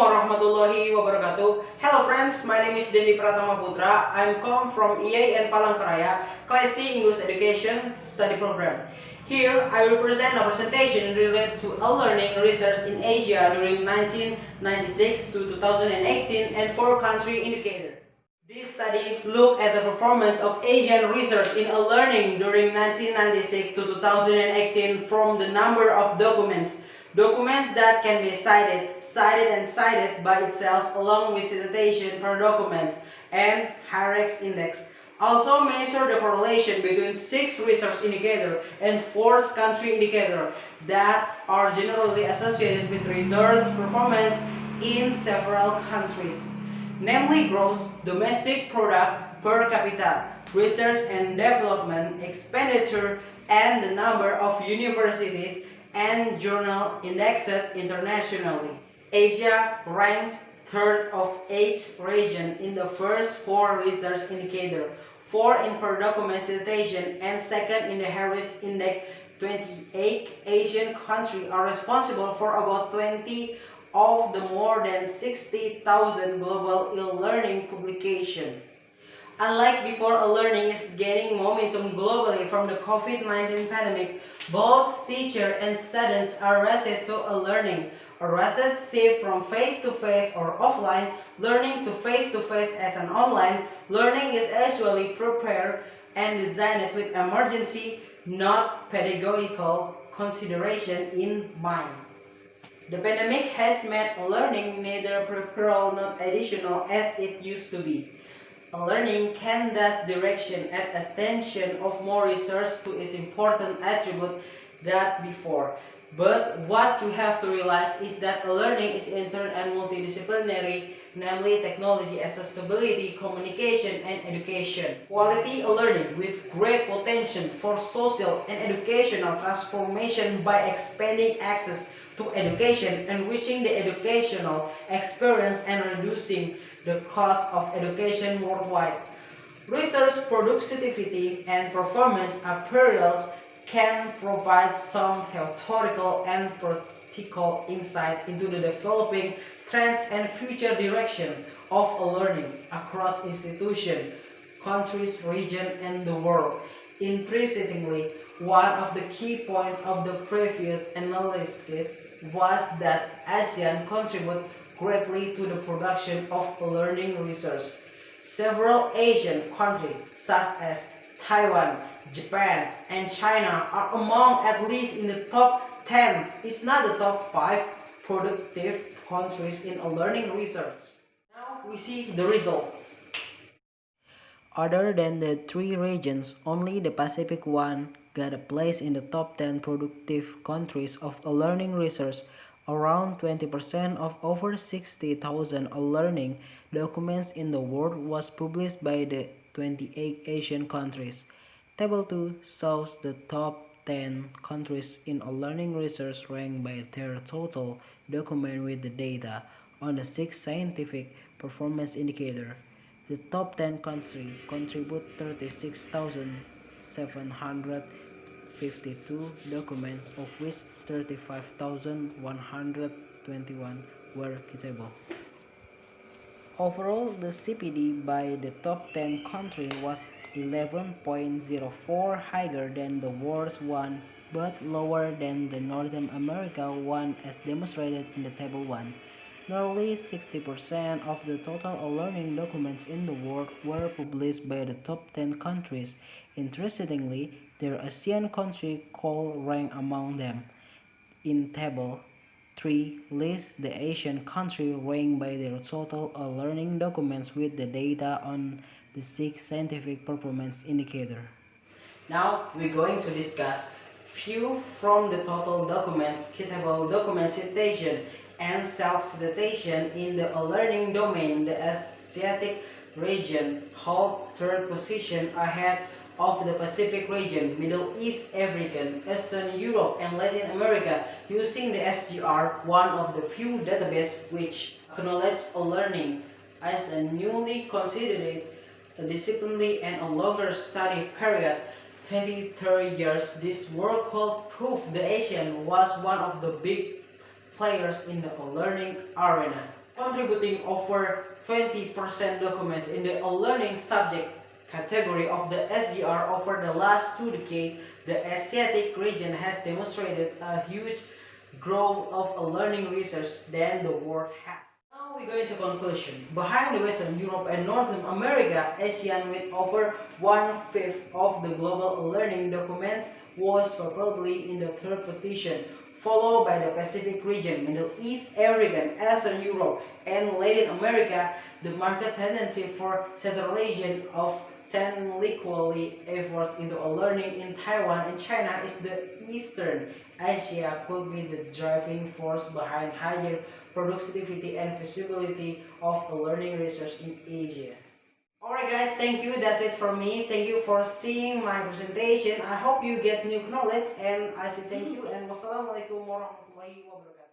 warahmatullahi wabarakatuh. Hello friends, my name is Dendi Pratama Putra. I'm come from EAN Palangkaraya, Class C English Education Study Program. Here, I will present a presentation related to e-learning research in Asia during 1996 to 2018 and 4-country indicator. This study looked at the performance of Asian research in e-learning during 1996 to 2018 from the number of documents that can be cited and cited by itself along with citation per documents and HIREX index. Also measure the correlation between 6 research indicators and 4 country indicators that are generally associated with research performance in several countries, namely gross domestic product per capita, research and development expenditure, and the number of universities and journals indexed internationally. Asia ranks third of each region in the first 4 research indicators, 4 in per document citation, and second in the HIREX index. 28 Asian countries are responsible for about 20 of the more than 60,000 global e-learning publications. Unlike before, e-learning is gaining momentum globally from the COVID-19 pandemic. Both teachers and students are rushed to e-learning. A rushed shift from face-to-face or offline learning to face-to-face as an online learning is actually prepared and designed with emergency, not pedagogical consideration in mind. The pandemic has made learning neither peripheral nor additional as it used to be. Learning can thus direction and attention of more research to its important attribute than before. But what you have to realize is that learning is intern and multidisciplinary, namely technology, accessibility, communication, and education. Quality learning with great potential for social and educational transformation by expanding access to education, enriching the educational experience, and reducing the cost of education worldwide. Research productivity and performance appraisals can provide some theoretical and practical insight into the developing trends and future direction of learning across institutions, countries, regions, and the world. Interestingly, one of the key points of the previous analysis was that ASEAN contribute greatly to the production of learning research. Several Asian countries, such as Taiwan, Japan, and China, are among at least in the top 10, if not the top 5 productive countries in learning research. Now we see the result. Other than the 3 regions, only the Pacific one got a place in the top 10 productive countries of learning research. Around 20% of over 60,000 learning documents in the world was published by the 28 Asian countries. Table 2 shows the top 10 countries in learning research ranked by their total document with the data on the 6 scientific performance indicator. The top 10 countries contribute 36,752 documents, of which 35,121 were citable. Overall, the CPD by the top 10 countries was 11.04, higher than the world's one, but lower than the North America one as demonstrated in the Table 1. Nearly 60% of the total learning documents in the world were published by the top 10 countries. Interestingly, their ASEAN country could rank among them. In Table 3 lists the Asian country ranked by their total learning documents with the data on the 6 scientific performance indicator. Now we're going to discuss few from the total documents, citable document citation, and self-citation in the learning domain. The Asiatic region holds third position ahead of the Pacific region, Middle East, Africa, Eastern Europe, and Latin America, using the SGR, one of the few databases which acknowledge learning as a newly considered discipline and a longer study period, 20-30 years. This work could prove the Asian was one of the big players in the learning arena. contributing over 20% documents in the learning subject category of the SGR over the last 2 decades. The Asiatic region has demonstrated a huge growth of learning research than the world has. Now we go into conclusion. Behind the Western Europe and North America, ASEAN with over 1/5 of the global learning documents was probably in the third position, followed by the Pacific region, Middle East, Africa, Eastern Europe, and Latin America. The market tendency for centralization of 10 equally efforts into learning in Taiwan and China is the Eastern Asia could be the driving force behind higher productivity and feasibility of learning research in Asia. Alright guys, thank you. That's it from me. Thank you for seeing my presentation. I hope you get new knowledge and I say thank you and wassalamualaikum warahmatullahi wabarakatuh.